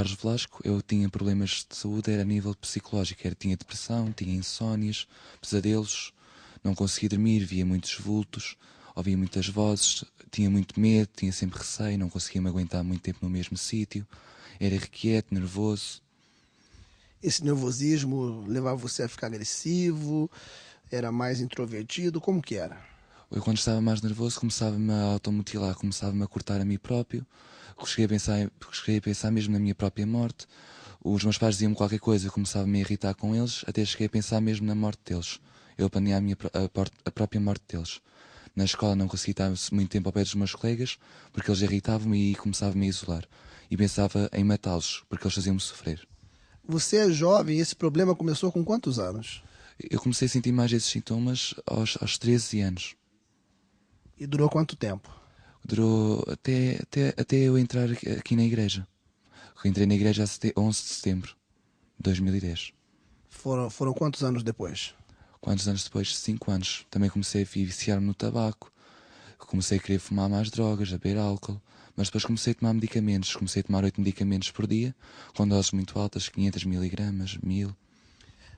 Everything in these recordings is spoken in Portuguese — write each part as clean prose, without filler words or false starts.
Carlos Velasco, eu tinha problemas de saúde, era a nível psicológico, tinha depressão, tinha insónias, pesadelos, não conseguia dormir, via muitos vultos, ouvia muitas vozes, tinha muito medo, tinha sempre receio, não conseguia me aguentar muito tempo no mesmo sítio, era irrequieto, nervoso. Esse nervosismo levava você a ficar agressivo? Era mais introvertido? Como que era? Eu, quando estava mais nervoso, começava-me a automutilar, começava-me a cortar a mim próprio, cheguei a pensar mesmo na minha própria morte. Os meus pais diziam-me qualquer coisa, eu começava-me a irritar com eles, até cheguei a pensar mesmo na morte deles. Eu planeava a própria morte deles. Na escola não conseguia estar muito tempo ao pé dos meus colegas, porque eles irritavam-me e começava-me a isolar. E pensava em matá-los, porque eles faziam-me sofrer. Você é jovem e esse problema começou com quantos anos? Eu comecei a sentir mais esses sintomas aos 13 anos. E durou quanto tempo? Durou até eu entrar aqui na igreja. Eu entrei na igreja a 11 de setembro de 2010. Foram quantos anos depois? Quantos anos depois? 5 anos. Também comecei a viciar-me no tabaco. Comecei a querer fumar mais drogas, a beber álcool. Mas depois comecei a tomar medicamentos. Comecei a tomar 8 medicamentos por dia, com doses muito altas, 500 miligramas, 1000.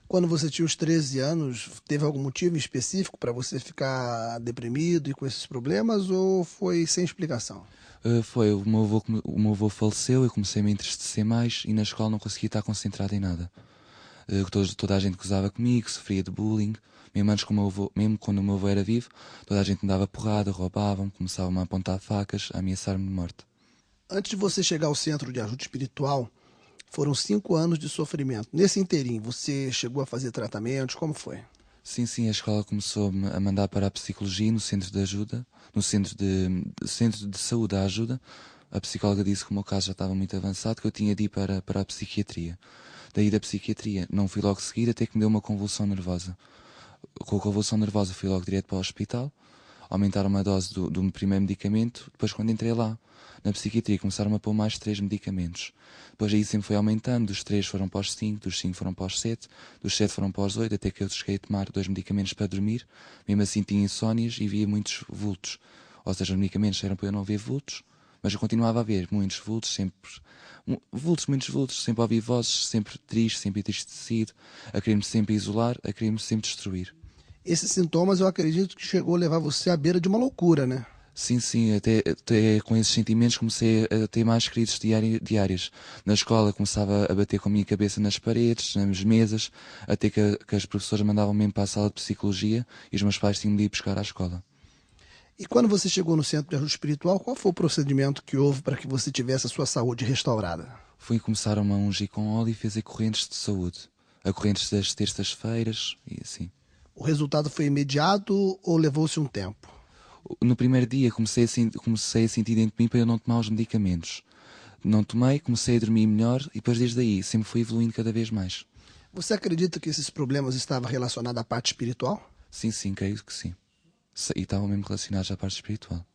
Quando você tinha os 13 anos, teve algum motivo específico para você ficar deprimido e com esses problemas ou foi sem explicação? Foi, o meu avô faleceu, eu comecei a me entristecer mais e na escola não conseguia estar concentrado em nada. Toda a gente gozava comigo, sofria de bullying. Mesmo antes, mesmo quando o meu avô era vivo, toda a gente me dava porrada, roubavam-me, começavam-me a apontar facas, a ameaçar-me de morte. Antes de você chegar ao centro de ajuda espiritual, foram 5 anos de sofrimento. Nesse inteirinho, você chegou a fazer tratamentos? Como foi? Sim, a escola começou-me a mandar para a psicologia no centro de ajuda, no centro de saúde à ajuda. A psicóloga disse que o meu caso já estava muito avançado, que eu tinha de ir para a psiquiatria. Daí da psiquiatria não fui logo seguir, até que me deu uma convulsão nervosa. Com a convulsão nervosa fui logo direto para o hospital, aumentaram a dose do primeiro medicamento, depois quando entrei lá, na psiquiatria, começaram a pôr mais 3 medicamentos. Depois aí sempre foi aumentando, dos 3 foram para os 5, dos 5 foram para os 7, dos 7 foram para os 8, até que eu cheguei a tomar 2 medicamentos para dormir. Mesmo assim tinha insónias e via muitos vultos. Ou seja, os medicamentos eram para eu não ver vultos, mas eu continuava a ver muitos vultos, muitos vultos, sempre a ouvir vozes, sempre triste, sempre entristecido, a querer-me sempre isolar, a querer-me sempre destruir. Esses sintomas eu acredito que chegou a levar você à beira de uma loucura, né? Sim, até com esses sentimentos comecei a ter mais crises diárias. Na escola começava a bater com a minha cabeça nas paredes, nas mesas, até que as professoras mandavam mesmo para a sala de psicologia e os meus pais tinham de ir buscar à escola. E quando você chegou no centro de ajuda espiritual, qual foi o procedimento que houve para que você tivesse a sua saúde restaurada? Começaram a ungir com óleo e fazer correntes de saúde. A correntes das terças-feiras e assim. O resultado foi imediato ou levou-se um tempo? No primeiro dia comecei a sentir dentro de mim para eu não tomar os medicamentos. Não tomei, comecei a dormir melhor e depois desde aí sempre fui evoluindo cada vez mais. Você acredita que esses problemas estavam relacionados à parte espiritual? Sim, creio que sim. E estavam mesmo relacionados à parte espiritual.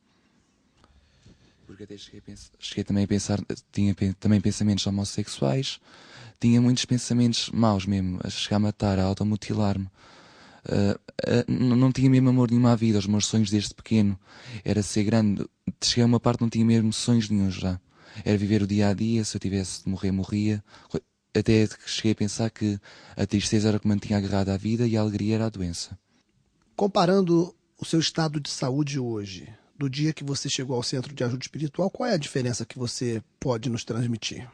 Porque até cheguei também a pensar, tinha também pensamentos homossexuais, tinha muitos pensamentos maus mesmo, a chegar a matar, a automutilar-me. Não tinha mesmo amor nenhum à vida, os meus sonhos desde pequeno era ser grande. Cheguei a uma parte que não tinha mesmo sonhos nenhum já. Era viver o dia a dia, se eu tivesse de morrer, morria. Até que cheguei a pensar que a tristeza era o que me mantinha agarrado à vida e a alegria era a doença. Comparando o seu estado de saúde hoje, do dia que você chegou ao centro de ajuda espiritual, qual é a diferença que você pode nos transmitir?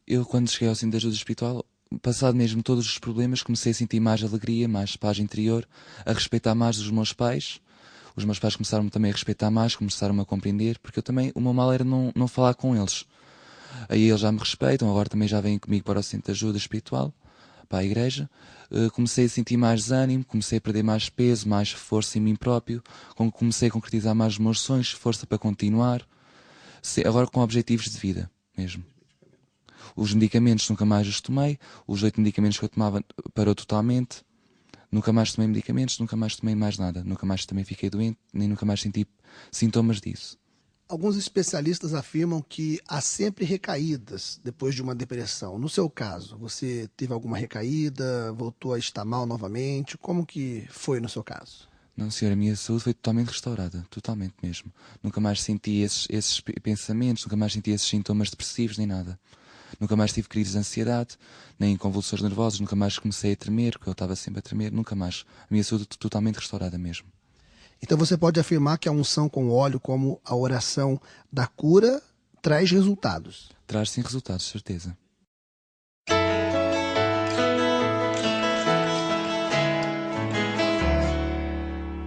Eu, quando cheguei ao centro de ajuda espiritual, passado mesmo todos os problemas, comecei a sentir mais alegria, mais paz interior, a respeitar mais os meus pais. Os meus pais começaram também a respeitar mais, começaram-me a compreender, porque eu também, o meu mal era não falar com eles. Aí eles já me respeitam, agora também já vêm comigo para o centro de ajuda espiritual, para a igreja. Comecei a sentir mais ânimo, comecei a perder mais peso, mais força em mim próprio, comecei a concretizar mais os meus sonhos, força para continuar, agora com objetivos de vida mesmo. Os medicamentos nunca mais os tomei, os 8 medicamentos que eu tomava parou totalmente, nunca mais tomei medicamentos, nunca mais tomei mais nada, nunca mais também fiquei doente, nem nunca mais senti sintomas disso. Alguns especialistas afirmam que há sempre recaídas depois de uma depressão. No seu caso, você teve alguma recaída, voltou a estar mal novamente? Como que foi no seu caso? Não, senhor, a minha saúde foi totalmente restaurada, totalmente mesmo. Nunca mais senti esses pensamentos, nunca mais senti esses sintomas depressivos, nem nada. Nunca mais tive crises de ansiedade, nem convulsões nervosas, nunca mais comecei a tremer, porque eu estava sempre a tremer, nunca mais. A minha saúde totalmente restaurada mesmo. Então você pode afirmar que a unção com óleo, como a oração da cura, traz resultados. Traz sim resultados, certeza.